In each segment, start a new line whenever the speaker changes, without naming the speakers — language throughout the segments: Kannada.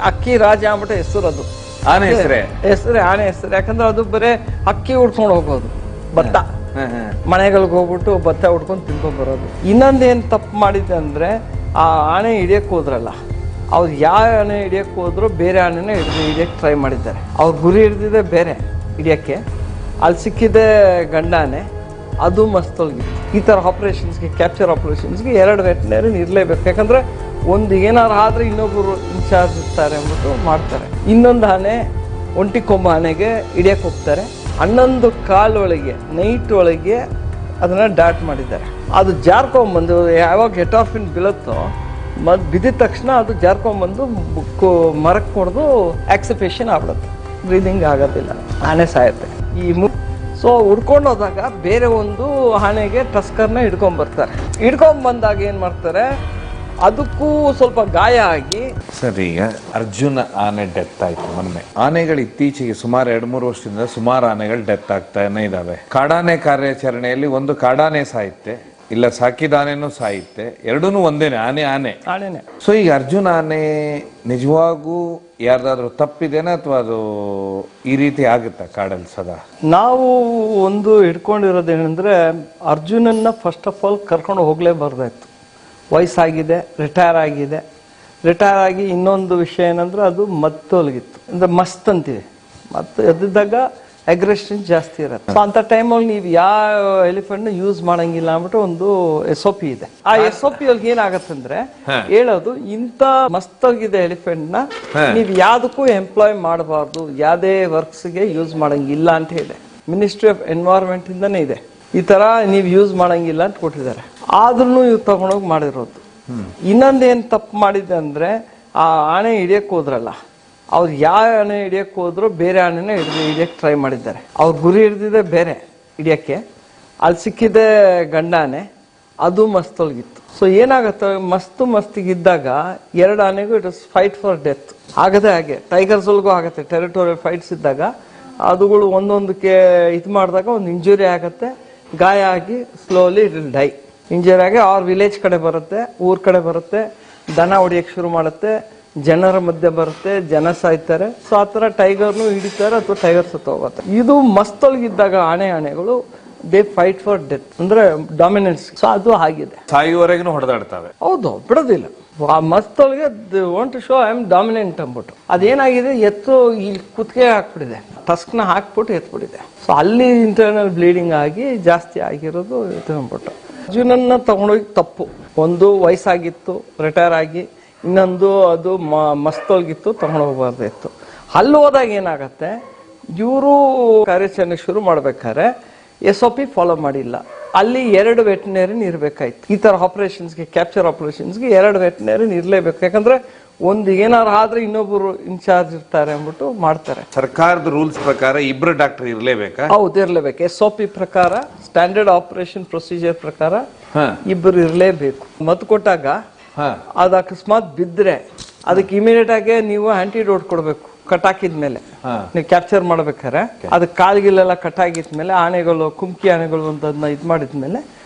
ಅಕ್ಕಿ ರಾಜ ಅಂದ್ಬಿಟ್ಟು ಹೆಸರು ಅದು.
ಆನೆ ಹೆಸರೇ
ಆನೆ ಹೆಸರು. ಯಾಕಂದ್ರೆ ಅದು ಬರೇ ಅಕ್ಕಿ ಉಡ್ಕೊಂಡು ಹೋಗೋದು, ಭತ್ತ ಮನೆಗಳಿಗೆ ಹೋಗ್ಬಿಟ್ಟು ಭತ್ತ ಉಡ್ಕೊಂಡು ತಿನ್ಕೊಂಡ್ ಬರೋದು. ಇನ್ನೊಂದೇನು ತಪ್ಪು ಮಾಡಿದೆ ಅಂದ್ರೆ ಆ ಆನೆ ಹಿಡಿಯಕ್ ಹೋದ್ರಲ್ಲ, ಅವ್ರು ಯಾವ ಆನೆ ಹಿಡಿಯಕ್ ಹೋದ್ರು ಬೇರೆ ಆನೆನ ಹಿಡಿಯಕ್ಕೆ ಟ್ರೈ ಮಾಡಿದ್ದಾರೆ. ಅವ್ರ ಗುರಿ ಹಿಡ್ದಿದೆ ಬೇರೆ ಹಿಡಿಯಕ್ಕೆ, ಅಲ್ಲಿ ಸಿಕ್ಕಿದೆ ಗಂಡ ಆನೆ, ಅದು ಮಸ್ತೊಳಗಿತ್ತು. ಈ ಥರ ಆಪರೇಷನ್ಸ್ಗೆ, ಕ್ಯಾಪ್ಚರ್ ಆಪರೇಷನ್ಸ್ಗೆ 2 ವೆಟರ್ನರಿ ಇರಲೇಬೇಕು. ಯಾಕಂದ್ರೆ ಒಂದು ಏನಾರು ಆದ್ರೆ ಇನ್ನೊಬ್ಬರು ಇನ್ಚಾರ್ಜ್ ಇರ್ತಾರೆ ಅಂದ್ಬಿಟ್ಟು ಮಾಡ್ತಾರೆ. ಇನ್ನೊಂದು ಆನೆ ಒಂಟಿ ಕೊಂಬ ಆನೆಗೆ ಹಿಡಿಯಕ್ಕೆ ಹೋಗ್ತಾರೆ. 11 ಕಾಲೊಳಗೆ ನೈಟ್ ಒಳಗೆ ಅದನ್ನ ಡಾಟ್ ಮಾಡಿದ್ದಾರೆ. ಅದು ಜಾರ್ಕೊಂಬಂದು ಯಾವಾಗ ಎಟಾರ್ಫಿನ್ ಬೀಳುತ್ತೋ ಬಿದ್ದಿದ ತಕ್ಷಣ ಅದು ಜಾರ್ಕೊಂಬಂದು ಮರಕ್ಕೆ ಹೊಡೆದು ಆಕ್ಸಿಪೇಷನ್ ಆಗ್ಬಿಡುತ್ತೆ, ಬ್ರೀದಿಂಗ್ ಆಗೋದಿಲ್ಲ, ಆನೆ ಸಾಯುತ್ತೆ. ಸೊ ಹುಡ್ಕೊಂಡು ಹೋದಾಗ ಬೇರೆ ಒಂದು ಆನೆಗೆ ಟಸ್ಕರ್ನ ಹಿಡ್ಕೊಂಡ್ಬರ್ತಾರೆ. ಹಿಡ್ಕೊಂಡ್ಬಂದಾಗ ಏನು ಮಾಡ್ತಾರೆ, ಅದಕ್ಕೂ ಸ್ವಲ್ಪ ಗಾಯ ಆಗಿ.
ಸರ್, ಈಗ ಅರ್ಜುನ ಆನೆ ಡೆತ್ ಆಯ್ತು ಮೊನ್ನೆ. ಆನೆಗಳು ಇತ್ತೀಚೆಗೆ ಸುಮಾರು 2-3 ವರ್ಷದಿಂದ ಸುಮಾರು ಆನೆಗಳು ಡೆತ್ ಆಗ್ತಾನೆ ಇದಾವೆ. ಕಾಡಾನೆ ಕಾರ್ಯಾಚರಣೆಯಲ್ಲಿ ಒಂದು ಕಾಡಾನೆ ಸಾಯುತ್ತೆ, ಇಲ್ಲ ಸಾಕಿದ ಆನೆನೂ ಸಾಯುತ್ತೆ, ಎರಡೂ ಒಂದೇನೆ, ಆನೆನೆ. ಸೊ ಈಗ ಅರ್ಜುನ ಆನೆ ನಿಜವಾಗೂ ಯಾರ್ದಾದ್ರೂ ತಪ್ಪಿದೇನಾ ಅಥವಾ ಅದು ಈ ರೀತಿ ಆಗುತ್ತಾ ಕಾಡಲ್ಲಿ ಸದಾ?
ನಾವು ಒಂದು ಹಿಡ್ಕೊಂಡಿರೋದೇನೆಂದ್ರೆ ಅರ್ಜುನನ್ನ ಫಸ್ಟ್ ಆಫ್ ಆಲ್ ಕರ್ಕೊಂಡು ಹೋಗ್ಲೇಬಾರ್ದಾಯ್ತು. ವಯಸ್ಸಾಗಿದೆ, ರಿಟೈರ್ ಆಗಿ ಇನ್ನೊಂದು ವಿಷಯ ಏನಂದ್ರೆ ಅದು ಮತ್ತೊಲಗಿತ್ತು, ಅಂದ್ರೆ ಮಸ್ತ್ ಅಂತೀವಿ. ಮತ್ತು ಎದ್ದಿದ್ದಾಗ ಅಗ್ರೆಷನ್ ಜಾಸ್ತಿ ಇರುತ್ತೆ. ಸೊ ಅಂತ ಟೈಮಲ್ಲಿ ನೀವು ಯಾವ ಎಲಿಫೆಂಟ್ ಯೂಸ್ ಮಾಡಂಗಿಲ್ಲ ಅಂದ್ಬಿಟ್ಟು ಒಂದು SOP ಇದೆ. ಆ SOP ಅಲ್ಲಿ ಏನಾಗತ್ತಂದ್ರೆ ಹೇಳೋದು, ಇಂಥ ಮಸ್ತೋಗಿದೆ ಎಲಿಫೆಂಟ್ ನ ನೀವು ಯಾವ್ದಕ್ಕೂ ಎಂಪ್ಲಾಯ್ ಮಾಡಬಾರ್ದು, ಯಾವ್ದೇ ವರ್ಕ್ಸ್ಗೆ ಯೂಸ್ ಮಾಡಂಗಿಲ್ಲ ಅಂತ ಹೇಳಿ ಮಿನಿಸ್ಟ್ರಿ ಆಫ್ ಎನ್ವೈರನ್ಮೆಂಟ್ ಇಂದಾನೇ ಇದೆ. ಈ ತರ ನೀವು ಯೂಸ್ ಮಾಡಂಗಿಲ್ಲ ಅಂತ ಕೊಟ್ಟಿದ್ದಾರೆ. ಆದ್ರೂ ಇವ್ ತಗೊಂಡೋಗಿ ಮಾಡಿರೋದು. ಇನ್ನೊಂದೇನ್ ತಪ್ಪು ಮಾಡಿದೆ ಅಂದ್ರೆ ಆ ಆನೆ ಹಿಡಿಯಕ್ ಹೋದ್ರಲ್ಲ, ಅವ್ರು ಯಾವ ಆನೆ ಹಿಡಿಯಕ್ ಹೋದ್ರು ಬೇರೆ ಆನೆನ ಹಿಡಿಯಕ್ಕೆ ಟ್ರೈ ಮಾಡಿದ್ದಾರೆ. ಅವ್ರ ಗುರಿ ಹಿಡ್ದಿದೆ ಬೇರೆ ಹಿಡಿಯಕ್ಕೆ, ಅಲ್ಲಿ ಸಿಕ್ಕಿದೆ ಗಂಡ ಆನೆ, ಅದು ಮಸ್ತೊಳಗಿತ್ತು. ಸೊ ಏನಾಗತ್ತೆ, ಮಸ್ತಿಗಿದ್ದಾಗ 2 ಆನೆಗೂ it is fight for death ಆಗದೆ. ಹಾಗೆ ಟೈಗರ್ಸ್ ಒಳಗೂ ಆಗತ್ತೆ, ಟೆರಿಟೋರಿಯಲ್ ಫೈಟ್ಸ್ ಇದ್ದಾಗ ಅದುಗಳು ಒಂದೊಂದಕ್ಕೆ ಇದು ಮಾಡಿದಾಗ ಒಂದು ಇಂಜುರಿ ಆಗತ್ತೆ, ಗಾಯ ಆಗಿ slowly it will die. Injury ಆಗಿ ಅವ್ರ ವಿಲೇಜ್ ಕಡೆ ಬರುತ್ತೆ, ಊರ್ ಕಡೆ ಬರುತ್ತೆ, ದನ ಹೊಡಿಯಕ್ಕೆ ಶುರು ಮಾಡುತ್ತೆ, ಜನರ ಮಧ್ಯೆ ಬರುತ್ತೆ, ಜನ ಸಾಯ್ತಾರೆ. ಸೊ ಆ ತರ ಟೈಗರ್ನು ಹಿಡಿತಾರೆ ಅಥವಾ ಟೈಗರ್ ಸತ್ತೋಗುತ್ತೆ. ಇದು ಮಸ್ತೊಳಗಿದ್ದಾಗ ಆನೆಗಳು ದೇ ಫೈಟ್ ಫಾರ್ ಡೆತ್, ಅಂದ್ರೆ ಡಾಮಿನೆನ್ಸ್. ಸೊ ಅದು ಆಗಿದೆ,
ಸಾಯುವವರೆಗೂ ಹೊಡೆದಾಡ್ತವೆ.
ಹೌದು, ಬಿಡೋದಿಲ್ಲ. ಆ ಮಸ್ತೊಳಗೆ want to show I am dominant ಅಂದ್ಬಿಟ್ಟು ಅದೇನಾಗಿದೆ, ಎತ್ತು ಇಲ್ಲಿ ಕುತ್ತಿಗೆ ಹಾಕ್ಬಿಟ್ಟಿದೆ, ಟಸ್ಕ್ನ ಹಾಕ್ಬಿಟ್ಟು ಎತ್ಬಿಟ್ಟಿದೆ. ಸೊ ಅಲ್ಲಿ ಇಂಟರ್ನಲ್ ಬ್ಲೀಡಿಂಗ್ ಆಗಿ ಜಾಸ್ತಿ ಆಗಿರೋದು ಇದು ಅಂದ್ಬಿಟ್ಟು. ಅರ್ಜುನನ್ನ ತಗೊಂಡೋಗಿ ತಪ್ಪು. ಒಂದು ವಯಸ್ಸಾಗಿತ್ತು, ರಿಟೈರ್ ಆಗಿ, ಇನ್ನೊಂದು ಅದು ಮಸ್ತೊಳಗಿತ್ತು, ತಗೊಂಡು ಹೋಗ್ಬಾರ್ದಿತ್ತು. ಅಲ್ಲಿ ಹೋದಾಗ ಏನಾಗತ್ತೆ, ಇವರು ಕಾರ್ಯಾಚರಣೆ ಶುರು ಮಾಡ್ಬೇಕಾದ್ರೆ SOP ಫಾಲೋ ಮಾಡಿಲ್ಲ. ಅಲ್ಲಿ 2 ವೆಟರ್ನರಿ ಇರ್ಬೇಕಾಯ್ತು. ಈ ತರ ಆಪರೇಷನ್ಸ್ಗೆ, ಕ್ಯಾಪ್ಚರ್ ಆಪರೇಷನ್ಸ್ಗೆ 2 ವೆಟರ್ನರಿ ಇರ್ಲೇಬೇಕು. ಯಾಕಂದ್ರೆ ಒಂದು ಏನಾರು ಆದ್ರೆ ಇನ್ನೊಬ್ಬರು ಇನ್ಚಾರ್ಜ್ ಇರ್ತಾರೆ ಅಂದ್ಬಿಟ್ಟು ಮಾಡ್ತಾರೆ.
ಸರ್ಕಾರದ ರೂಲ್ಸ್ ಪ್ರಕಾರ 2 ಡಾಕ್ಟರ್ ಇರ್ಲೇಬೇಕಾ?
ಹೌದು, ಇರ್ಲೇಬೇಕು. SOP ಪ್ರಕಾರ, ಸ್ಟ್ಯಾಂಡರ್ಡ್ ಆಪರೇಷನ್ ಪ್ರೊಸೀಜರ್ ಪ್ರಕಾರ 2 ಇರ್ಲೇಬೇಕು. ಮದ್ದು ಕೊಟ್ಟಾಗ ಅದು ಅಕಸ್ಮಾತ್ ಬಿದ್ರೆ ಅದಕ್ಕೆ ಇಮಿಡಿಯೇಟ್ ಆಗಿ ನೀವು ಆಂಟಿಡೋಟ್ ಕೊಡ್ಬೇಕು. ಕಟಾಕಿದ್ಮೇಲೆ ನೀವು ಕ್ಯಾಪ್ಚರ್ ಮಾಡ್ಬೇಕಾರೆ ಅದಕ್ಕೆ ಕಾಲ್ಗಿಲೆಲ್ಲ ಕಟಾಗಿದ್ಮೇಲೆ ಆನೆಗಳು, ಕುಮ್ಕಿ ಆನೆಗಳು ಅಂತದನ್ನ ಇದು ಮಾಡಿದ್ಮೇಲೆ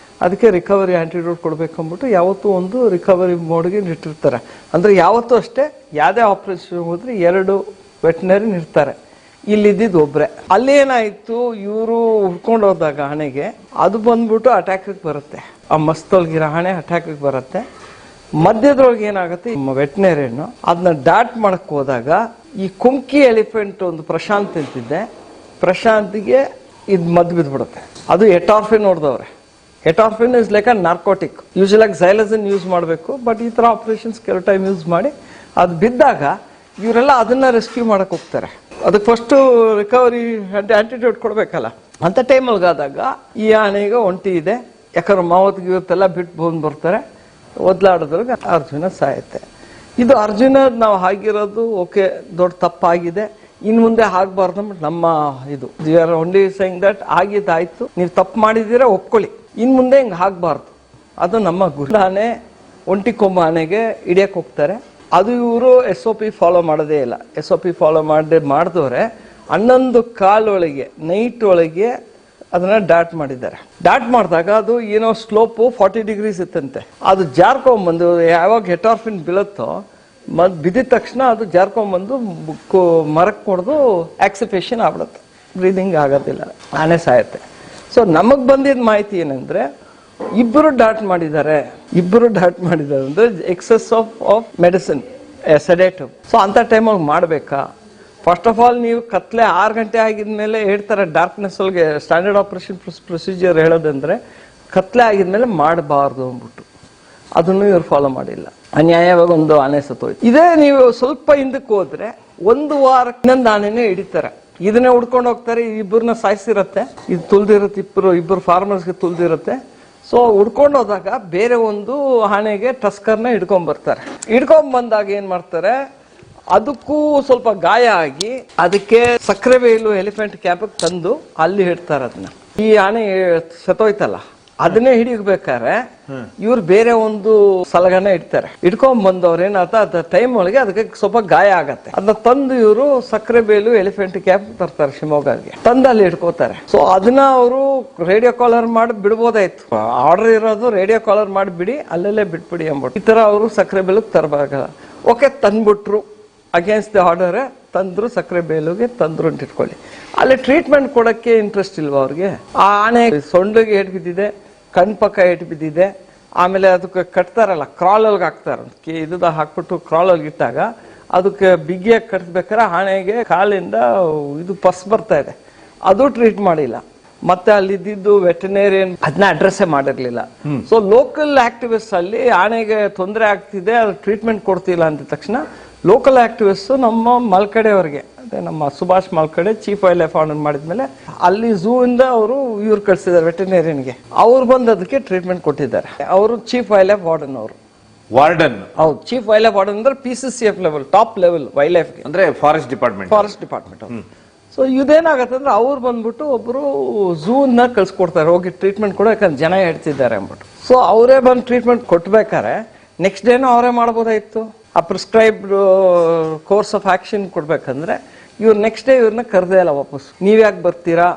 ಅದಕ್ಕೆ ರಿಕವರಿ ಆಂಟಿಡೋಟ್ ಕೊಡ್ಬೇಕಂದ್ಬಿಟ್ಟು ಯಾವತ್ತೂ ಒಂದು ರಿಕವರಿ ಮೋಡ್ಗೆ ಇಟ್ಟಿರ್ತಾರೆ. ಅಂದ್ರೆ ಯಾವತ್ತೂ ಅಷ್ಟೇ, ಯಾವ್ದೇ ಆಪರೇಷನ್ ಹೋದ್ರೆ 2 ವೆಟರ್ನರಿ ಇರ್ತಾರೆ. ಇಲ್ಲಿದ್ದು ಒಬ್ರೆ. ಅಲ್ಲೇನಾಯ್ತು, ಇವರು ಹುಡ್ಕೊಂಡು ಹೋದಾಗ ಆನೆಗೆ ಅದು ಬಂದ್ಬಿಟ್ಟು ಅಟ್ಯಾಕ್ ಬರುತ್ತೆ. ಆ ಮಸ್ತೊಳಗಿರೋ ಆನೆ ಅಟ್ಯಾಕ್ ಬರುತ್ತೆ. ಮಧ್ಯದೊಳಗೆ ಏನಾಗುತ್ತೆ, ವೆಟರ್ನರಿಯನ್ನು ಅದನ್ನ ಡಾಟ್ ಮಾಡಕ್ ಹೋದಾಗ ಈ ಕುಮ್ಕಿ ಎಲಿಫೆಂಟ್ ಒಂದು ಪ್ರಶಾಂತ್ ಅಂತಿದ್ದೆ, ಪ್ರಶಾಂತ್ಗೆ ಇದು ಮದ್ದು ಬಿದ್ಬಿಡುತ್ತೆ. ಅದು ಎಟಾರ್ಫಿನ್ ನೋಡಿದವ್ರೆ. Etorphine is like a narcotic. Usual ಆಗಿ ಝೈಲಜಿನ್ ಯೂಸ್ ಮಾಡಬೇಕು, ಬಟ್ ಈ ತರ ಆಪರೇಷನ್ಸ್ ಕೆಲವು ಟೈಮ್ ಯೂಸ್ ಮಾಡಿ ಅದು ಬಿದ್ದಾಗ ಇವರೆಲ್ಲ ಅದನ್ನ ರೆಸ್ಕ್ಯೂ ಮಾಡಕ್ ಹೋಗ್ತಾರೆ. ಅದಕ್ಕೆ ಫಸ್ಟ್ ರಿಕವರಿ ಆಂಟಿಡೋಟ್ ಕೊಡ್ಬೇಕಲ್ಲ. ಅಂತ ಟೈಮ್ ಒಳಗಾದಾಗ ಈ ಆನೆಗೆ ಒಂಟಿ ಇದೆ, ಯಾಕಂದ್ರೆ ಮಾವತ್ಗೆ ಇವತ್ತೆಲ್ಲ ಬಿಟ್ಟು ಬಂದು ಬರ್ತಾರೆ, ಒದ್ಲಾಡೋದ್ರಿಗೆ ಅರ್ಜುನ ಸಾಯುತ್ತೆ. ಇದು ಅರ್ಜುನ ನಾವು ಆಗಿರೋದು ಓಕೆ, ದೊಡ್ಡ ತಪ್ಪಾಗಿದೆ, ಇನ್ ಮುಂದೆ ಆಗ್ಬಾರ್ದು ನಮ್ಮ ಇದು ಓನ್ಲಿ ಸೇಯಿಂಗ್ ದಟ್ ಆಗಿದ್ದಾಯ್ತು, ನೀವು ತಪ್ಪು ಮಾಡಿದ್ದೀರಾ ಒಪ್ಕೊಳ್ಳಿ, ಇನ್ ಮುಂದೆ ಹಿಂಗೆ ಆಗ್ಬಾರ್ದು, ಅದು ನಮ್ಮ ಗುರಿ. ಆನೆ ಒಂಟಿ ಕೊಂಬ ಆನೆಗೆ ಹಿಡಿಯಕ್ಕೆ ಹೋಗ್ತಾರೆ, ಅದು ಇವರು SOP ಫಾಲೋ ಮಾಡೋದೇ ಇಲ್ಲ. SOP ಫಾಲೋ ಮಾಡಿದವ್ರೆ 11 ಕಾಲೊಳಗೆ ನೈಟ್ ಒಳಗೆ ಅದನ್ನ ಡಾಟ್ ಮಾಡಿದ್ದಾರೆ. ಡಾಟ್ ಮಾಡಿದಾಗ ಅದು ಏನೋ ಸ್ಲೋಪು 40 ಡಿಗ್ರೀಸ್ ಇತ್ತಂತೆ. ಅದು ಜಾರ್ಕೊಂಬಂದು ಯಾವಾಗ ಎಟಾರ್ಫಿನ್ ಬೀಳುತ್ತೋ ಬಿದ್ದಿದ ತಕ್ಷಣ ಅದು ಜಾರ್ಕೊಂಡ್ಬಂದು ಮರಕ್ಕೆ ಹೊಡೆದು ಆಕ್ಸಿಪೇಷನ್ ಆಗ್ಬಿಡುತ್ತೆ, ಬ್ರೀದಿಂಗ್ ಆಗೋದಿಲ್ಲ, ಆನೆ ಸಾಯುತ್ತೆ. ಸೊ ನಮಗ್ ಬಂದಿದ್ದ ಮಾಹಿತಿ ಏನಂದ್ರೆ ಇಬ್ಬರು ಡಾಟ್ ಮಾಡಿದ್ದಾರೆ ಅಂದ್ರೆ excess of medicine sedative. So ಅಂತ ಟೈಮಲ್ಲಿ ಮಾಡಬೇಕಾ? ಫಸ್ಟ್ ಆಫ್ ಆಲ್ ನೀವು ಕತ್ಲೆ 6 ಗಂಟೆ ಆಗಿದ್ಮೇಲೆ ಹೇಳ್ತಾರೆ ಡಾರ್ಕ್ನೆಸ್ ಒಳಗೆ ಸ್ಟ್ಯಾಂಡರ್ಡ್ ಆಪರೇಷನ್ ಪ್ರೊಸೀಜರ್ ಹೇಳೋದಂದ್ರೆ ಕತ್ಲೆ ಆಗಿದ್ಮೇಲೆ ಮಾಡಬಾರ್ದು ಅಂದ್ಬಿಟ್ಟು ಅದನ್ನು ಇವ್ರು ಫಾಲೋ ಮಾಡಿಲ್ಲ. ಅನ್ಯಾಯವಾಗಿ ಒಂದು ಆನೆ ಸತ್ತೋಯ್ತು. ಇದೇ ನೀವು ಸ್ವಲ್ಪ ಹಿಂದಕ್ಕೆ ಹೋದ್ರೆ 1 ವಾರಕ್ಕೆ ಇನ್ನೊಂದು ಆನೆನೇ ಹಿಡಿತಾರೆ, ಇದನ್ನೇ ಹುಡ್ಕೊಂಡು ಹೋಗ್ತಾರೆ, ಇಬ್ಬರನ್ನ ಸಾಯಿಸಿರತ್ತೆ, ಇದು ತುಲ್ದಿರುತ್ತೆ, ಇಬ್ಬರು ಫಾರ್ಮರ್ಸ್ಗೆ ತುಲ್ದಿರುತ್ತೆ. ಸೊ ಹುಡ್ಕೊಂಡು ಹೋದಾಗ ಬೇರೆ ಒಂದು ಆನೆಗೆ ಟಸ್ಕರ್ನ ಹಿಡ್ಕೊಂಡ್ ಬರ್ತಾರೆ. ಹಿಡ್ಕೊಂಡ್ ಬಂದಾಗ ಏನ್ ಮಾಡ್ತಾರೆ, ಅದಕ್ಕೂ ಸ್ವಲ್ಪ ಗಾಯ ಆಗಿ ಅದಕ್ಕೆ ಸಕ್ರೆಬೈಲು ಎಲಿಫೆಂಟ್ ಕ್ಯಾಂಪ್ ತಂದು ಅಲ್ಲಿ ಹಿಡ್ತಾರೆ ಅದನ್ನ. ಈ ಆನೆ ಸತ್ತೋಯ್ತಲ್ಲ ಅದನ್ನೇ ಹಿಡಿಬೇಕಾರೆ ಇವ್ರು ಬೇರೆ ಒಂದು ಸಲಗನ ಇಡ್ತಾರೆ. ಹಿಡ್ಕೊಂಡ್ ಬಂದವ್ರು ಏನಾತ ಅದ ಟೈಮ್ ಒಳಗೆ ಅದಕ್ಕೆ ಸ್ವಲ್ಪ ಗಾಯ ಆಗತ್ತೆ, ಅದನ್ನ ತಂದು ಇವರು ಸಕ್ರೆಬೈಲು ಎಲಿಫೆಂಟ್ ಕ್ಯಾಂಪ್ ತರ್ತಾರೆ ಶಿವಮೊಗ್ಗಗೆ, ತಂದು ಅಲ್ಲಿ ಹಿಡ್ಕೋತಾರೆ. ಸೊ ಅದನ್ನ ಅವರು ರೇಡಿಯೋ ಕಾಲರ್ ಮಾಡಿ ಬಿಡ್ಬೋದಾಯ್ತು, ಆರ್ಡರ್ ಇರೋದು ರೇಡಿಯೋ ಕಾಲರ್ ಮಾಡಿ ಬಿಡಿ, ಅಲ್ಲಲ್ಲೇ ಬಿಟ್ಬಿಡಿ ಅಂದ್ಬಿಟ್ಟು. ಈ ತರ ಅವರು ಸಕ್ರೆಬೈಲಿಗೆ ತರಬೇಕಾಗಲ್ಲ. ಓಕೆ ತಂದ್ಬಿಟ್ರು, ಅಗೇನ್ಸ್ಟ್ ದ ಆರ್ಡರ್ ತಂದ್ರು, ಸಕ್ರೆಬೈಲಿಗೆ ತಂದ್ರು ಅಂತ ಇಟ್ಕೊಳ್ಳಿ. ಅಲ್ಲಿ ಟ್ರೀಟ್ಮೆಂಟ್ ಕೊಡಕ್ಕೆ ಇಂಟ್ರೆಸ್ಟ್ ಇಲ್ವಾ ಅವ್ರಿಗೆ? ಆ ಆನೆ ಸೊಂಡಿಗೆ ಏಟ್ ಬಿದ್ದಿದೆ, ಕಣ್ ಪಕ್ಕ ಏಟ್ ಬಿದ್ದಿದೆ, ಆಮೇಲೆ ಅದಕ್ಕೆ ಕಟ್ತಾರಲ್ಲ ಕ್ರಾಲಲ್ಗೆ ಹಾಕ್ತಾರ, ಇದು ಹಾಕ್ಬಿಟ್ಟು ಕ್ರಾಲಲ್ಗೆ ಇಟ್ಟಾಗ ಅದಕ್ಕೆ ಬಿಗಿಯಾಗಿ ಕಟ್ಬೇಕಾರೆ ಆನೆಗೆ ಕಾಲಿಂದ ಇದು ಪಸ್ ಬರ್ತಾ ಇದೆ, ಅದು ಟ್ರೀಟ್ ಮಾಡಿಲ್ಲ. ಮತ್ತೆ ಅಲ್ಲಿದ್ದು ವೆಟರ್ನೇರಿಯನ್ ಅದನ್ನ ಅಡ್ರೆಸ್ಸೇ ಮಾಡಿರ್ಲಿಲ್ಲ. ಸೊ ಲೋಕಲ್ ಆಕ್ಟಿವಿಸ್ಟ್ ಅಲ್ಲಿ ಆನೆಗೆ ತೊಂದರೆ ಆಗ್ತಿದೆ, ಅದು ಟ್ರೀಟ್ಮೆಂಟ್ ಕೊಡ್ತಿಲ್ಲ ಅಂದ ತಕ್ಷಣ ಲೋಕಲ್ ಆಕ್ಟಿವಿಸ್ಟ್ ನಮ್ಮ ಮಲ್ಕಡೆ ಅವ್ರಿಗೆ, ಅದೇ ನಮ್ಮ Subhash Malkade chief wild life warden ಮಾಡಿದ್ಮೇಲೆ ಅಲ್ಲಿ ಝೂ ಇಂದ ಅವರು ಇವ್ರು ಕಳಿಸಿದ್ದಾರೆ ವೆಟರ್ನೇರಿಯನ್ಗೆ, ಅವ್ರು ಬಂದು ಅದಕ್ಕೆ ಟ್ರೀಟ್ಮೆಂಟ್ ಕೊಟ್ಟಿದ್ದಾರೆ. ಅವರು ಚೀಫ್ ವೈಲ್ಡ್ ಲೈಫ್ ವಾರ್ಡನ್ ಅವರು.
ವಾರ್ಡನ್? ಹೌದು,
ಚೀಫ್ ವೈಲ್ಡ್ ಲೈಫ್ ವಾರ್ಡನ್ ಅಂದ್ರೆ PCCF level, top level wild life
ಅಂದ್ರೆ ಫಾರೆಸ್ಟ್ ಡಿಪಾರ್ಟ್ಮೆಂಟ್.
ಸೊ ಇದೇನಾಗತ್ತೆ ಅಂದ್ರೆ ಅವ್ರು ಬಂದ್ಬಿಟ್ಟು ಒಬ್ರು ಝೂ ನ ಕಳ್ಸಿಕೊಡ್ತಾರೆ, ಹೋಗಿ ಟ್ರೀಟ್ಮೆಂಟ್ ಕೊಡೋ, ಯಾಕಂದ್ರೆ ಜನ ಹೇಳ್ತಿದ್ದಾರೆ ಅಂದ್ಬಿಟ್ಟು. ಸೊ ಅವರೇ ಬಂದು ಟ್ರೀಟ್ಮೆಂಟ್ ಕೊಟ್ಬೇಕಾರೆ ನೆಕ್ಸ್ಟ್ ಡೇನೂ ಅವರೇ ಮಾಡ್ಬೋದಾಯ್ತು. ಆ ಪ್ರಿಸ್ಕ್ರೈಬ್ಡ್ ಕೋರ್ಸ್ ಆಫ್ ಆಕ್ಷನ್ ಕೊಡ್ಬೇಕಂದ್ರೆ ಇವ್ರು ನೆಕ್ಸ್ಟ್ ಡೇ ಇವ್ರನ್ನ ಕರೆದೇ ಇಲ್ಲ ವಾಪಸ್. ನೀವ್ಯಾಕೆ ಬರ್ತೀರಾ,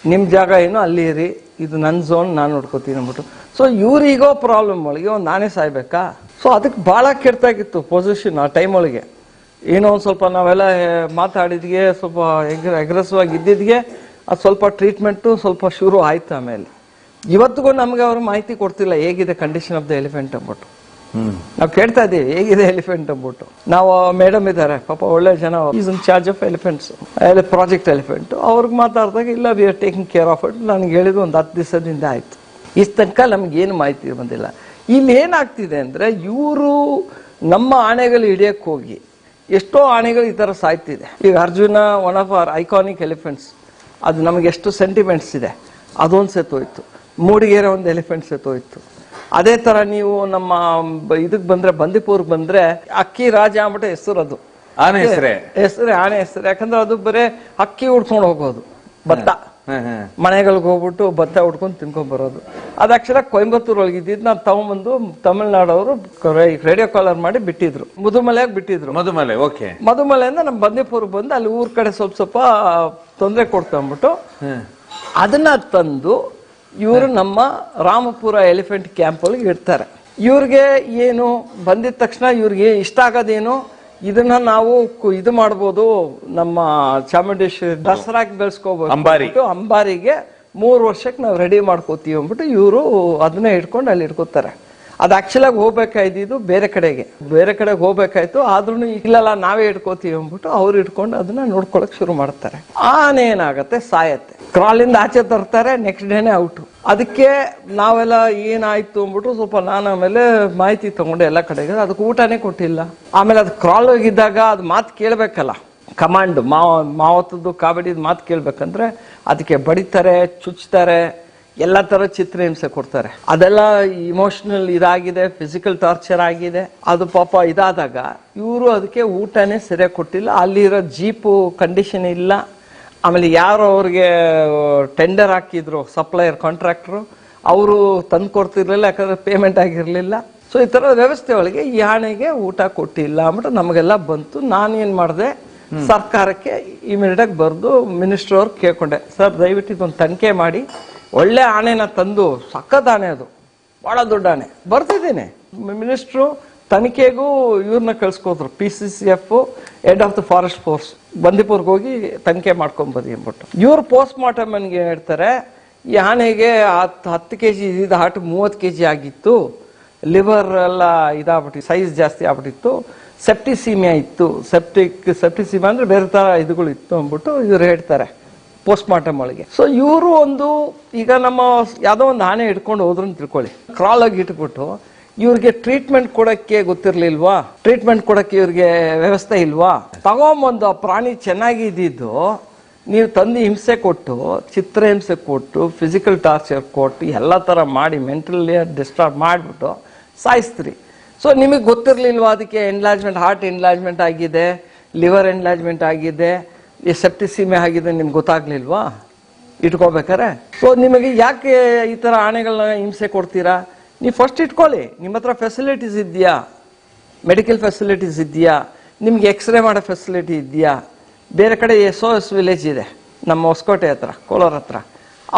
ನಿಮ್ ಜಾಗ ಏನು ಅಲ್ಲಿ ಇರಿ, ಇದು ನನ್ನ ಝೋನ್, ನಾನು ನೋಡ್ಕೋತೀನಿ ಅಂದ್ಬಿಟ್ಟು. ಸೊ ಇವ್ರಿಗೋ ಪ್ರಾಬ್ಲಮ್ ಒಳಗೆ ಒಂದು ಆನೆ ಸಾಯ್ಬೇಕಾ? ಸೊ ಅದಕ್ಕೆ ಬಹಳ ಕೆಟ್ಟಾಗಿತ್ತು ಪೊಸಿಷನ್ ಆ ಟೈಮ್ ಒಳಗೆ. ಏನೋ ಒಂದು ಸ್ವಲ್ಪ ನಾವೆಲ್ಲ ಮಾತಾಡಿದ್ಗೆ, ಸ್ವಲ್ಪ ಅಗ್ರೆಸಿವ್ ಆಗಿ ಇದ್ದಿದ್ಗೆ ಅದು ಸ್ವಲ್ಪ ಟ್ರೀಟ್ಮೆಂಟು ಸ್ವಲ್ಪ ಶುರು ಆಯ್ತು. ಆಮೇಲೆ ಇವತ್ತಿಗೂ ನಮ್ಗೆ ಅವರು ಮಾಹಿತಿ ಕೊಡ್ತಿಲ್ಲ ಹೇಗಿದೆ ಕಂಡೀಷನ್ ಆಫ್ ದ ಎಲಿಫೆಂಟ್ ಅಂದ್ಬಿಟ್ಟು. ನಾವು ಕೇಳ್ತಾ ಇದೀವಿ ಹೇಗಿದೆ ಎಲಿಫೆಂಟ್ ಅಂದ್ಬಿಟ್ಟು. ನಾವು ಮೇಡಮ್ ಇದ್ದಾರೆ ಪಾಪ ಒಳ್ಳೆ ಜನ, is in charge of elephants, project elephant. ಅವ್ರಿಗೆ ಮಾತಾಡಿದಾಗ ಇಲ್ಲ we are taking care of it, ನನಗೆ ಹೇಳಿದ್ರು ಒಂದು 10 ದಿವಸದಿಂದ ಆಯ್ತು. ಇಷ್ಟ ತನಕ ನಮ್ಗೆ ಏನು ಮಾಹಿತಿ ಬಂದಿಲ್ಲ. ಇಲ್ಲಿ ಏನಾಗ್ತಿದೆ ಅಂದ್ರೆ ಇವರು ನಮ್ಮ ಆನೆಗಳು ಹಿಡಿಯಕ್ಕೆ ಹೋಗಿ ಎಷ್ಟೋ ಆನೆಗಳು ಈ ತರ ಸಾಯ್ತಿದೆ. ಈಗ Arjuna one of our iconic elephants, ಅದು ನಮಗೆ ಎಷ್ಟು ಸೆಂಟಿಮೆಂಟ್ಸ್ ಇದೆ, ಅದೊಂದು ಸೆತ್ತೋಯ್ತು. ಮೂಡಿಗೆರೆ ಒಂದು ಎಲಿಫೆಂಟ್ ಸೆತ್ತೋಯ್ತು. ಅದೇ ತರ ನೀವು ನಮ್ಮ ಇದಕ್ ಬಂದ್ರೆ ಬಂದಿಪುರ್ಗೆ ಬಂದ್ರೆ ಅಕ್ಕಿ ರಾಜ ಅಂದ್ಬಿಟ್ಟು ಹೆಸರು, ಅದು
ಆನೆ ಹೆಸರೇ,
ಆನೆ ಹೆಸರು. ಯಾಕಂದ್ರೆ ಅದು ಬರೇ ಅಕ್ಕಿ ಉಡ್ಕೊಂಡು ಹೋಗೋದು, ಭತ್ತ ಮನೆಗಳಿಗೆ ಹೋಗ್ಬಿಟ್ಟು ಭತ್ತ ಉಡ್ಕೊಂಡು ತಿನ್ಕೊಂಡ್ ಬರೋದು. ಅದು ಆಕ್ಚುಲಿ ಕೊಯಂಬತ್ತೂರ್ ಒಳಗಿದ್ದು ನಾವು ತಗೊಂಡ್ಬಂದು ತಮಿಳ್ನಾಡವರು ರೇಡಿಯೋ ಕಾಲರ್ ಮಾಡಿ ಬಿಟ್ಟಿದ್ರು, ಮುದುಮಲೆಯಾಗಿ ಬಿಟ್ಟಿದ್ರು. ಮಧುಮಲೆಯಿಂದ ನಮ್ಮ ಬಂದಿಪುರ್ಗೆ ಬಂದು ಅಲ್ಲಿ ಊರ್ ಕಡೆ ಸ್ವಲ್ಪ ತೊಂದರೆ ಕೊಡ್ತಂದ್ಬಿಟ್ಟು ಅದನ್ನ ತಂದು ಇವರು ನಮ್ಮ ರಾಮಪುರ ಎಲಿಫೆಂಟ್ ಕ್ಯಾಂಪ್ ಒಳಗೆ ಇಡ್ತಾರೆ. ಇವ್ರಿಗೆ ಏನು ಬಂದಿದ ತಕ್ಷಣ ಇವ್ರಿಗೆ ಇಷ್ಟ ಆಗೋದೇನು, ಇದನ್ನ ನಾವು ಇದು ಮಾಡ್ಬೋದು, ನಮ್ಮ ಚಾಮುಂಡೇಶ್ವರಿ ದಸರಾಗೆ ಬೆಳೆಸ್ಕೋಬಹುದು, ಅಂಬಾರಿಗೆ 3 ವರ್ಷಕ್ಕೆ ನಾವು ರೆಡಿ ಮಾಡ್ಕೋತೀವಿ ಅಂದ್ಬಿಟ್ಟು ಇವರು ಅದನ್ನ ಇಟ್ಕೊಂಡು ಅಲ್ಲಿ ಇಟ್ಕೋತಾರೆ. ಅದು ಆಕ್ಚುಲಾಗಿ ಹೋಗ್ಬೇಕಾಯ್ದಿದ್ದು ಬೇರೆ ಕಡೆಗೆ ಹೋಗ್ಬೇಕಾಯ್ತು, ಆದ್ರೂ ಇಲ್ಲಲ್ಲ ನಾವೇ ಇಟ್ಕೋತೀವಿ ಅಂದ್ಬಿಟ್ಟು ಅವ್ರು ಇಟ್ಕೊಂಡು ಅದನ್ನ ನೋಡ್ಕೊಳಕ್ ಶುರು ಮಾಡ್ತಾರೆ. ಆನೆ ಏನಾಗತ್ತೆ, ಸಾಯತ್ತೆ, ಕ್ರಾಲಿಂದ ಆಚೆ ತರ್ತಾರೆ, ನೆಕ್ಸ್ಟ್ ಡೇನೆ ಔಟು. ಅದಕ್ಕೆ ನಾವೆಲ್ಲ ಏನಾಯ್ತು ಅಂದ್ಬಿಟ್ಟು ಸ್ವಲ್ಪ ನಾನು ಆಮೇಲೆ ಮಾಹಿತಿ ತಗೊಂಡೆ ಎಲ್ಲ ಕಡೆಗೆ. ಅದಕ್ಕೆ ಊಟನೇ ಕೊಟ್ಟಿಲ್ಲ. ಆಮೇಲೆ ಅದು ಕ್ರಾಲ್ ಹೋಗಿದ್ದಾಗ ಅದು ಮಾತು ಕೇಳ್ಬೇಕಲ್ಲ, ಕಮಾಂಡ್ ಮಾವತ್ತದ್ದು ಕಾಬಡಿದ್ ಮಾತು ಕೇಳ್ಬೇಕಂದ್ರೆ ಅದಕ್ಕೆ ಬಡಿತಾರೆ, ಚುಚ್ತಾರೆ, ಎಲ್ಲ ತರ ಚಿತ್ರಹಿಂಸೆ ಕೊಡ್ತಾರೆ. ಅದೆಲ್ಲ ಇಮೋಷನಲ್ ಇದಾಗಿದೆ, ಫಿಸಿಕಲ್ ಟಾರ್ಚರ್ ಆಗಿದೆ. ಅದು ಪಾಪ ಇದಾದಾಗ ಇವರು ಅದಕ್ಕೆ ಊಟನೇ ಸರಿಯಾಗಿ ಕೊಟ್ಟಿಲ್ಲ. ಅಲ್ಲಿರೋ ಜೀಪು ಕಂಡೀಷನ್ ಇಲ್ಲ. ಆಮೇಲೆ ಯಾರು ಅವ್ರಿಗೆ ಟೆಂಡರ್ ಹಾಕಿದ್ರು ಸಪ್ಲೈಯರ್ ಕಾಂಟ್ರಾಕ್ಟ್ರು, ಅವರು ತಂದು ಕೊಡ್ತಿರ್ಲಿಲ್ಲ, ಯಾಕಂದ್ರೆ ಪೇಮೆಂಟ್ ಆಗಿರ್ಲಿಲ್ಲ. ಸೊ ಈ ತರ ವ್ಯವಸ್ಥೆ ಒಳಗೆ ಈ ಆನೆಗೆ ಊಟ ಕೊಟ್ಟಿಲ್ಲ ಅಂದ್ಬಿಟ್ಟು ನಮಗೆಲ್ಲ ಬಂತು. ನಾನೇನ್ ಮಾಡಿದೆ, ಸರ್ಕಾರಕ್ಕೆ ಇಮಿಡಿಯೇಟ್ ಆಗಿ ಬರೆದು ಮಿನಿಸ್ಟರ್ ಅವ್ರಿಗೆ ಕೇಳ್ಕೊಂಡೆ, ಸರ್ ದಯವಿಟ್ಟು ಇದೊಂದು ತನಿಖೆ ಮಾಡಿ, ಒಳ್ಳೆ ಆನೆನ ತಂದು, ಸಖತ್ ಆನೆ ಅದು, ಬಹಳ ದೊಡ್ಡ ಆನೆ, ಬರ್ತಿದ್ದೀನಿ ಮಿನಿಸ್ಟ್ರು ತನಿಖೆಗೂ ಇವ್ರನ್ನ ಕಳ್ಸ್ಕೋದ್ರು, PCCF head of the forest force ಬಂದಿಪುರ್ಗೆ ಹೋಗಿ ತನಿಖೆ ಮಾಡ್ಕೊಂಬದಿ ಅಂದ್ಬಿಟ್ಟು. ಇವ್ರು ಪೋಸ್ಟ್ ಮಾರ್ಟಮ್ ಅನ್ಗೆ ಹೇಳ್ತಾರೆ, ಈ ಆನೆಗೆ 10 kg ಇದ್ದಿದ್ದ ಹಾರ್ಟ್ 30 kg ಆಗಿತ್ತು, ಲಿವರ್ ಎಲ್ಲ ಇದಾಗ್ಬಿಟ್ಟು ಸೈಜ್ ಜಾಸ್ತಿ ಆಗ್ಬಿಟ್ಟಿತ್ತು, ಸೆಪ್ಟಿಸೀಮಿಯಾ ಇತ್ತು. ಸೆಪ್ಟಿಸೀಮಿಯಾ ಅಂದ್ರೆ ಬೇರೆ ತರ ಇದುಗಳು ಇತ್ತು ಅಂದ್ಬಿಟ್ಟು ಇವ್ರು ಹೇಳ್ತಾರೆ ಪೋಸ್ಟ್ ಮಾರ್ಟಮ್ ಒಳಗೆ. ಸೊ ಇವರು ಈಗ ನಮ್ಮ ಯಾವ್ದೋ ಒಂದು ಆನೆ ಹಿಡ್ಕೊಂಡು ಹೋದ್ರು ಅಂತ ತಿಳ್ಕೊಳ್ಳಿ, ಕ್ರಾಲ್ ಆಗಿ ಇಟ್ಬಿಟ್ಟು ಇವ್ರಿಗೆ ಟ್ರೀಟ್ಮೆಂಟ್ ಕೊಡಕ್ಕೆ ಗೊತ್ತಿರ್ಲಿಲ್ವಾ, ಟ್ರೀಟ್ಮೆಂಟ್ ಕೊಡಕ್ಕೆ ಇವ್ರಿಗೆ ವ್ಯವಸ್ಥೆ ಇಲ್ವಾ? ತಗೊಂಬಂದು ಪ್ರಾಣಿ ಚೆನ್ನಾಗಿ ಇದ್ದಿದ್ದು ನೀವು ತಂದು ಹಿಂಸೆ ಕೊಟ್ಟು, ಚಿತ್ರಹಿಂಸೆ ಕೊಟ್ಟು, ಫಿಸಿಕಲ್ ಟಾರ್ಚರ್ ಕೊಟ್ಟು ಎಲ್ಲ ತರ ಮಾಡಿ ಮೆಂಟಲಿ ಡಿಸ್ಟರ್ಬ್ ಮಾಡಿಬಿಟ್ಟು ಸಾಯಿಸ್ತೀರಿ. ಸೊ ನಿಮಗೆ ಗೊತ್ತಿರ್ಲಿಲ್ವಾ ಅದಕ್ಕೆ ಎನ್ಲಾರ್ಜ್ಮೆಂಟ್, ಹಾರ್ಟ್ ಎನ್ಲಾರ್ಜ್ಮೆಂಟ್ ಆಗಿದೆ, ಲಿವರ್ ಎನ್ಲಾರ್ಜ್ಮೆಂಟ್ ಆಗಿದೆ, ಸೆಪ್ಟಿಸೀಮಿಯಾ ಆಗಿದೆ, ನಿಮ್ಗೆ ಗೊತ್ತಾಗ್ಲಿಲ್ವಾ ಇಟ್ಕೋಬೇಕಾರೆ? ಸೊ ನಿಮಗೆ ಯಾಕೆ ಈ ತರ ಆನೆಗಳನ್ನ ಹಿಂಸೆ ಕೊಡ್ತೀರಾ? ನೀವು ಫಸ್ಟ್ ಇಟ್ಕೊಳ್ಳಿ, ನಿಮ್ಮ ಹತ್ರ ಫೆಸಿಲಿಟೀಸ್ ಇದೆಯಾ, ಮೆಡಿಕಲ್ ಫೆಸಿಲಿಟೀಸ್ ಇದೆಯಾ, ನಿಮ್ಗೆ ಎಕ್ಸ್ರೇ ಮಾಡೋ ಫೆಸಿಲಿಟಿ ಇದೆಯಾ? ಬೇರೆ ಕಡೆ SOS ವಿಲೇಜ್ ಇದೆ ನಮ್ಮ ಹೊಸಕೋಟೆ ಹತ್ರ, ಕೋಲಾರ ಹತ್ರ,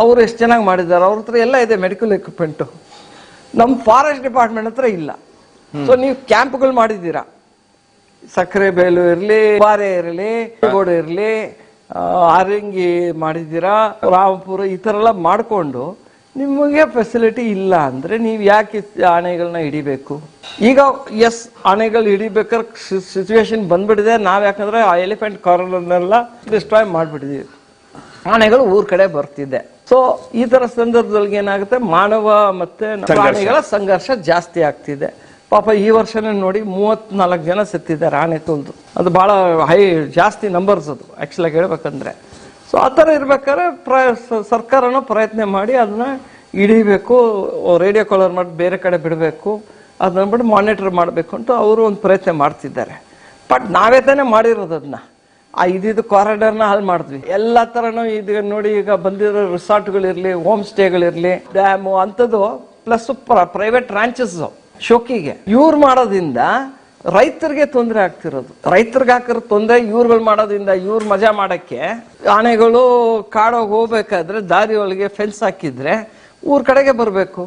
ಅವರು ಎಷ್ಟು ಚೆನ್ನಾಗಿ ಮಾಡಿದ್ದಾರೆ, ಅವ್ರ ಹತ್ರ ಎಲ್ಲ ಇದೆ ಮೆಡಿಕಲ್ ಎಕ್ವಿಪ್ಮೆಂಟು. ನಮ್ಮ ಫಾರೆಸ್ಟ್ ಡಿಪಾರ್ಟ್ಮೆಂಟ್ ಹತ್ರ ಇಲ್ಲ. ಸೊ ನೀವು ಕ್ಯಾಂಪ್ಗಳು ಮಾಡಿದ್ದೀರಾ, ಸಕ್ಕರೆ ಬೇಲು ಇರಲಿ, ಬಾರೆ ಇರಲಿ, ಗೋಡು ಇರಲಿ, ಆರಂಗಿ ಮಾಡಿದ್ದೀರಾ, ರಾಮಪುರ ಈ ಥರ ಎಲ್ಲ ಮಾಡಿಕೊಂಡು ನಿಮಗೆ ಫೆಸಿಲಿಟಿ ಇಲ್ಲ ಅಂದ್ರೆ ನೀವು ಯಾಕೆ ಆನೆಗಳನ್ನ ಹಿಡಿಬೇಕು? ಈಗ ಆನೆಗಳು ಹಿಡಿಬೇಕಾದ್ರೆ ಸಿಚುವೇಶನ್ ಬಂದ್ಬಿಟ್ಟಿದೆ. ನಾವ್ ಯಾಕಂದ್ರೆ ಆ ಎಲಿಫೆಂಟ್ ಕಾರಿಡಾರ್ನೆಲ್ಲ ಡಿಸ್ಟ್ರಾಯ್ ಮಾಡ್ಬಿಟ್ಟಿದೀವಿ, ಆನೆಗಳು ಊರ್ ಕಡೆ ಬರ್ತಿದೆ. ಸೊ ಈ ತರ ಸಂದರ್ಭದಲ್ಲಿ ಏನಾಗುತ್ತೆ, ಮಾನವ ಮತ್ತೆ ಪ್ರಾಣಿಗಳ ಸಂಘರ್ಷ ಜಾಸ್ತಿ ಆಗ್ತಿದೆ. ಪಾಪ ಈ ವರ್ಷನೇ ನೋಡಿ 34 ಜನ ಸತ್ತಿದ್ದಾರೆ ಆನೆ ತುಳಿದು. ಅದು ಬಹಳ ಜಾಸ್ತಿ ನಂಬರ್ಸ್ ಅದು ಆಕ್ಚುಲಾಗಿ ಹೇಳ್ಬೇಕಂದ್ರೆ. ಸೊ ಆ ಥರ ಇರ್ಬೇಕಾದ್ರೆ ಸರ್ಕಾರನೂ ಪ್ರಯತ್ನ ಮಾಡಿ ಅದನ್ನ ಹಿಡಿಬೇಕು, ರೇಡಿಯೋ ಕಾಲರ್ ಮಾಡಿ ಬೇರೆ ಕಡೆ ಬಿಡಬೇಕು, ಅದನ್ನ ಬಿಟ್ಟು ಮಾನಿಟರ್ ಮಾಡಬೇಕು ಅಂತ ಅವರು ಒಂದು ಪ್ರಯತ್ನ ಮಾಡ್ತಿದ್ದಾರೆ. ಬಟ್ ನಾವೇ ತಾನೇ ಮಾಡಿರೋದು ಅದನ್ನ. ಇದಿದ್ದು ಕಾರಿಡಾರ್ನ ಹಾಳು ಮಾಡಿದ್ವಿ. ಎಲ್ಲ ಥರನೂ ಇದು ನೋಡಿ, ಈಗ ಬಂದಿರೋ ರಿಸಾರ್ಟ್ಗಳಿರಲಿ, ಹೋಮ್ ಸ್ಟೇಗಳಿರಲಿ, ಡ್ಯಾಮು ಅಂಥದ್ದು, ಪ್ಲಸ್ ಪ್ರೈವೇಟ್ ರಾಂಚಸ್ ಶೋಕಿಗೆ ಇವ್ರು ಮಾಡೋದ್ರಿಂದ ರೈತರಿಗೆ ತೊಂದರೆ ಆಗ್ತಿರೋದು. ರೈತರಿಗೆ ಹಾಕಿರೋ ತೊಂದರೆ ಇವ್ರುಗಳು ಮಾಡೋದ್ರಿಂದ, ಇವ್ರು ಮಜಾ ಮಾಡಕ್ಕೆ ಆನೆಗಳು ಕಾಡೋಗಿ ಹೋಗ್ಬೇಕಾದ್ರೆ ದಾರಿ ಒಳಗೆ ಫೆನ್ಸ್ ಹಾಕಿದ್ರೆ ಊರ್ ಕಡೆಗೆ ಬರಬೇಕು.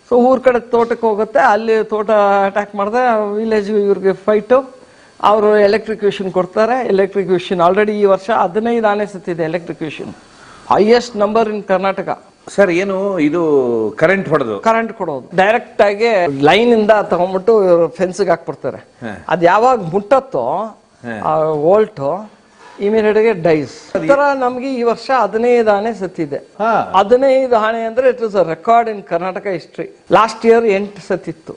ಸೊ ಊರ್ ಕಡೆ ತೋಟಕ್ಕೆ ಹೋಗುತ್ತೆ, ಅಲ್ಲಿ ತೋಟ ಅಟ್ಯಾಕ್ ಮಾಡಿದ್ರೆ ವಿಲೇಜ್ ಇವ್ರಿಗೆ ಫೈಟು, ಅವರು ಎಲೆಕ್ಟ್ರಿಕ್ಯೂಷನ್ ಕೊಡ್ತಾರೆ. ಎಲೆಕ್ಟ್ರಿಕ್ಯೂಷನ್ ಆಲ್ರೆಡಿ ಈ ವರ್ಷ 15 ಆನೆ ಸತ್ತಿದೆ electrocution, highest number in Karnataka.
Sir ಏನು ಇದು ಕರೆಂಟ್
ಕೊಡೋದು ಡೈರೆಕ್ಟ್ ಆಗಿ ಲೈನ್ ಇಂದ ತಗೊಂಡ್ಬಿಟ್ಟು ಫೆನ್ಸ್ಗೆ ಹಾಕ್ಬಿಡ್ತಾರೆ. ಅದ್ ಯಾವಾಗ ಮುಟ್ಟತ್ತೋ ವೋಲ್ಟ್ ಇಮಿಡಿಯೇಟ್ ಗೆ ಡೈಸ್. ತರ ನಮ್ಗೆ ಈ ವರ್ಷ 15 ಆನೆ ಸತ್ತಿದೆ. 15 ಆನೆ ಅಂದ್ರೆ it is a record in Karnataka history. Last year 8 ಸತ್ತಿತ್ತು.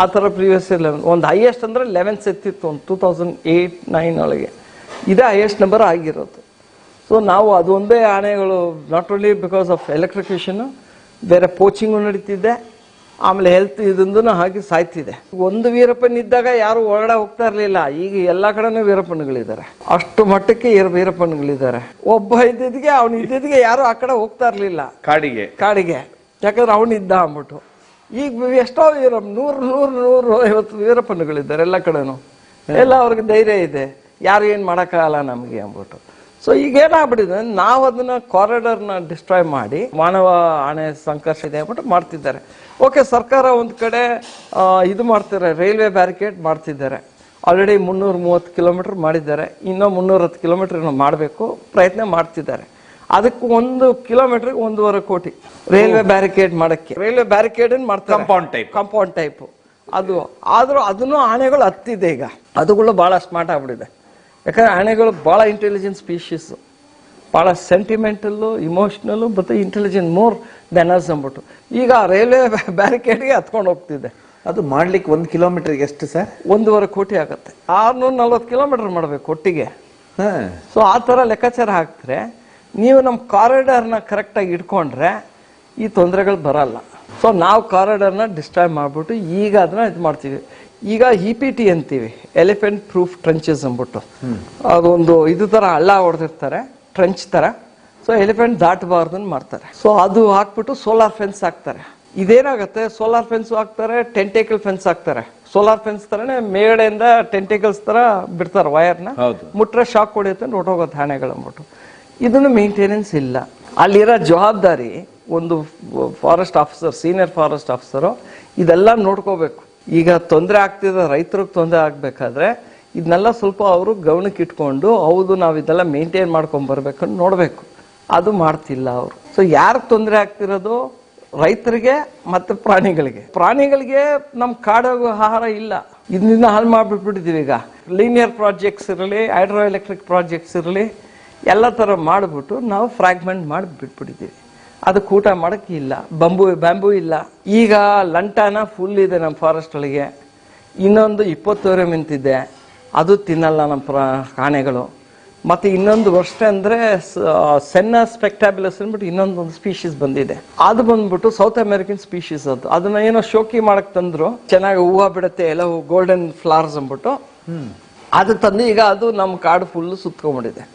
ಆ ತರ ಪ್ರೀವಿಯಸ್ 11, ಒಂದು ಹೈಯೆಸ್ಟ್ ಅಂದ್ರೆ 11 ಸತ್ತಿತ್ತು ಒಂದು 2008-9 ಒಳಗೆ. ಇದೇ ಹೈಯೆಸ್ಟ್ ನಂಬರ್ ಆಗಿರೋದು. ಸೊ ನಾವು ಅದೊಂದೇ ಆನೆಗಳು, ನಾಟ್ ಓನ್ಲಿ ಬಿಕಾಸ್ ಆಫ್ ಎಲೆಕ್ಟ್ರಿಕ್ಯೂಷನ್, ಬೇರೆ ಪೋಚಿಂಗು ನಡೀತಿದೆ, ಆಮೇಲೆ ಹೆಲ್ತ್ ಇದೊಂದು ಹಾಗೆ ಸಾಯ್ತಿದೆ. ಒಂದು ವೀರಪ್ಪನ್ ಇದ್ದಾಗ ಯಾರು ಹೊರಗಡೆ ಹೋಗ್ತಾ ಇರ್ಲಿಲ್ಲ, ಈಗ ಎಲ್ಲಾ ಕಡೆನೂ ವೀರಪ್ಪನ್ಗಳಿದ್ದಾರೆ, ಅಷ್ಟು ಮಟ್ಟಕ್ಕೆ ವೀರಪ್ಪನ್ಗಳಿದ್ದಾರೆ. ಒಬ್ಬ ಇದ್ದಿದ್ಗೆ ಅವ್ನು ಇದ್ದಿದ್ಗೆ ಯಾರು ಆ ಕಡೆ ಹೋಗ್ತಾ ಇರ್ಲಿಲ್ಲ ಕಾಡಿಗೆ, ಯಾಕಂದ್ರೆ ಅವನಿದ್ದ ಅಂದ್ಬಿಟ್ಟು. ಈಗ ಎಷ್ಟೋ 100-150 ವೀರಪ್ಪನ್ಗಳಿದ್ದಾರೆ ಎಲ್ಲ ಕಡೆನೂ. ಎಲ್ಲ ಅವ್ರಿಗೆ ಧೈರ್ಯ ಇದೆ, ಯಾರು ಏನ್ ಮಾಡಕ್ಕಾಗಲ್ಲ ನಮ್ಗೆ ಅಂದ್ಬಿಟ್ಟು. ಸೊ ಈಗ ಏನಾಗ್ಬಿಟ್ಟಿದೆ, ನಾವು ಅದನ್ನ ಕಾರಿಡಾರ್ನ ಡಿಸ್ಟ್ರಾಯ್ ಮಾಡಿ ಮಾನವ ಆನೆ ಸಂಘರ್ಷ ಇದೆ ಅಂದ್ಬಿಟ್ಟು ಮಾಡ್ತಿದ್ದಾರೆ. ಓಕೆ, ಸರ್ಕಾರ ಒಂದ್ ಕಡೆ ಇದು ಮಾಡ್ತಾರೆ, ರೈಲ್ವೆ ಬ್ಯಾರಿಕೇಡ್ ಮಾಡ್ತಿದ್ದಾರೆ. ಆಲ್ರೆಡಿ 330 ಕಿಲೋಮೀಟರ್ ಮಾಡಿದ್ದಾರೆ, ಇನ್ನೂ 310 ಕಿಲೋಮೀಟರ್ ಮಾಡಬೇಕು, ಪ್ರಯತ್ನ ಮಾಡ್ತಿದ್ದಾರೆ. ಅದಕ್ಕೆ 1 ಕಿಲೋಮೀಟರ್ಗೆ 1.5 ಕೋಟಿ ರೈಲ್ವೆ ಬ್ಯಾರಿಕೇಡ್ ಮಾಡಕ್ಕೆ. ರೈಲ್ವೆ ಬ್ಯಾರಿಕೇಡ್ ಮಾಡ್ತಾರೆ, ಕಾಂಪೌಂಡ್ ಟೈಪ್. ಅದು ಆದ್ರೂ ಅದನ್ನು ಆನೆಗಳು ಹತ್ತಿದೆ ಈಗ. അതുಗಳು ಬಹಳ ಸ್ಮಾರ್ಟ್ ಆಗ್ಬಿಟ್ಟಿದೆ. ಯಾಕಂದ್ರೆ ಆನೆಗಳು ಬಹಳ ಇಂಟೆಲಿಜೆಂಟ್ ಸ್ಪೀಶೀಸ್, ಬಹಳ ಸೆಂಟಿಮೆಂಟಲ್ಲು, ಇಮೋಷನಲ್ಲು ಮತ್ತೆ ಇಂಟೆಲಿಜೆಂಟ್ ಮೋರ್ ದೆನ್ ಅಸ್ ಅಂದ್ಬಿಟ್ಟು ಈಗ ರೈಲ್ವೆ ಬ್ಯಾರಿಕೇಡ್ಗೆ ಹತ್ಕೊಂಡು ಹೋಗ್ತಿದೆ.
ಅದು ಮಾಡ್ಲಿಕ್ಕೆ 1 ಕಿಲೋಮೀಟರ್ಗೆ ಎಷ್ಟು ಸರ್?
1.5 ಕೋಟಿ ಆಗುತ್ತೆ. 640 ಕಿಲೋಮೀಟರ್ ಮಾಡ್ಬೇಕು ಒಟ್ಟಿಗೆ. ಸೊ ಆ ತರ ಲೆಕ್ಕಾಚಾರ ಹಾಕ್ತಾರೆ. ನೀವು ನಮ್ಮ ಕಾರಿಡಾರ್ನ ಕರೆಕ್ಟಾಗಿ ಇಟ್ಕೊಂಡ್ರೆ ಈ ತೊಂದರೆಗಳು ಬರಲ್ಲ. ಸೊ ನಾವು ಕಾರಿಡಾರ್ನ ಡಿಸ್ಟ್ರಾಯ್ ಮಾಡ್ಬಿಟ್ಟು ಈಗ ಅದನ್ನ ಇದು ಮಾಡ್ತೀವಿ. ಈಗ EPT ಅಂತೀವಿ, ಎಲಿಫೆಂಟ್ ಪ್ರೂಫ್ ಟ್ರಂಚಸ್ ಅಂದ್ಬಿಟ್ಟು. ಅದೊಂದು ಇದು ತರ ಹಳ್ಳ ಹೊಡೆದಿರ್ತಾರೆ, ಟ್ರಂಚ್ ತರ. ಸೊ ಎಲಿಫೆಂಟ್ ದಾಟಬಾರ್ದು ಮಾಡ್ತಾರೆ. ಸೊ ಅದು ಹಾಕ್ಬಿಟ್ಟು ಸೋಲಾರ್ ಫೆನ್ಸ್ ಹಾಕ್ತಾರೆ. ಇದೇನಾಗುತ್ತೆ, ಸೋಲಾರ್ ಫೆನ್ಸ್ ಹಾಕ್ತಾರೆ, ಟೆಂಟೇಕಲ್ ಫೆನ್ಸ್ ಹಾಕ್ತಾರೆ. ಸೋಲಾರ್ ಫೆನ್ಸ್ ತರನೇ ಮೇಗಡೆಯಿಂದ ಟೆಂಟೇಕಲ್ಸ್ ತರ ಬಿಡ್ತಾರೆ ವೈರ್ನ, ಮುಟ್ರೆ ಶಾಕ್ ಹೊಡೆಯುತ್ತೆ, ಹೊಟ್ಟೋಗುತ್ತೆ ಆನೆಗಳು ಅಂದ್ಬಿಟ್ಟು. ಇದನ್ನು ಮೇಂಟೆನೆನ್ಸ್ ಇಲ್ಲ. ಅಲ್ಲಿರೋ ಜವಾಬ್ದಾರಿ ಒಂದು forest officer, senior forest officer ಇದೆಲ್ಲ ನೋಡ್ಕೋಬೇಕು. ಈಗ ತೊಂದರೆ ಆಗ್ತಿದೆ, ರೈತರಿಗೆ ತೊಂದರೆ ಆಗ್ಬೇಕಾದ್ರೆ ಇದನ್ನೆಲ್ಲ ಸ್ವಲ್ಪ ಅವರು ಗಮನಕ್ಕೆ ಇಟ್ಕೊಂಡು ಹೌದು ನಾವು ಇದೆಲ್ಲ ಮೇಂಟೈನ್ ಮಾಡ್ಕೊಂಡ್ ಬರ್ಬೇಕಂತ ನೋಡ್ಬೇಕು. ಅದು ಮಾಡ್ತಿಲ್ಲ ಅವರು. ಸೊ ಯಾರಿಗೆ ತೊಂದರೆ ಆಗ್ತಿರೋದು? ರೈತರಿಗೆ ಮತ್ತೆ ಪ್ರಾಣಿಗಳಿಗೆ ನಮ್ ಕಾಡು ಆಹಾರ ಇಲ್ಲ, ಇದನ್ನ ಹಾಳು ಮಾಡ್ಬಿಟ್ಬಿಟ್ಟಿದೀವಿ. ಈಗ ಲೀನಿಯರ್ ಪ್ರಾಜೆಕ್ಟ್ಸ್ ಇರಲಿ, ಹೈಡ್ರೋ ಎಲೆಕ್ಟ್ರಿಕ್ ಪ್ರಾಜೆಕ್ಟ್ಸ್ ಇರಲಿ, ಎಲ್ಲ ತರ ಮಾಡ್ಬಿಟ್ಟು ನಾವು ಫ್ರಾಗ್ಮೆಂಟ್ ಮಾಡಿ ಬಿಟ್ಬಿಟ್ಟಿದೀವಿ. ಅದಕ್ಕೆ ಊಟ ಮಾಡಕ್ಕೆ ಇಲ್ಲ, ಬ್ಯಾಂಬೂ ಇಲ್ಲ. ಈಗ ಲಂಟಾನ ಫುಲ್ ಇದೆ ನಮ್ಮ ಫಾರೆಸ್ಟ್ ಒಳಗೆ. ಇನ್ನೊಂದು 20 ನಿಂತಿದೆ, ಅದು ತಿನ್ನಲ್ಲ ನಮ್ಮ ಆನೆಗಳು. ಮತ್ತೆ ಇನ್ನೊಂದು ವರ್ಷ ಅಂದ್ರೆ ಸೆನ್ನ ಸ್ಪೆಕ್ಟಾಬ್ಯುಲಸ್ ಅಂದ್ಬಿಟ್ಟು ಇನ್ನೊಂದು ಸ್ಪೀಶೀಸ್ ಬಂದಿದೆ. ಅದು ಬಂದ್ಬಿಟ್ಟು ಸೌತ್ ಅಮೆರಿಕನ್ ಸ್ಪೀಶೀಸ್. ಅದನ್ನ ಏನೋ ಶೋಕಿ ಮಾಡಕ್ ತಂದ್ರು, ಚೆನ್ನಾಗಿ ಹೂವು ಬಿಡುತ್ತೆ, ಎಲ್ಲ ಗೋಲ್ಡನ್ ಫ್ಲವರ್ಸ್ ಅಂದ್ಬಿಟ್ಟು ಅದು ತಂದು ಈಗ ಅದು ನಮ್ಮ ಕಾಡು ಫುಲ್ ಸುತ್ಕೊಂಡ್ಬಿಟ್ಟಿದೆ.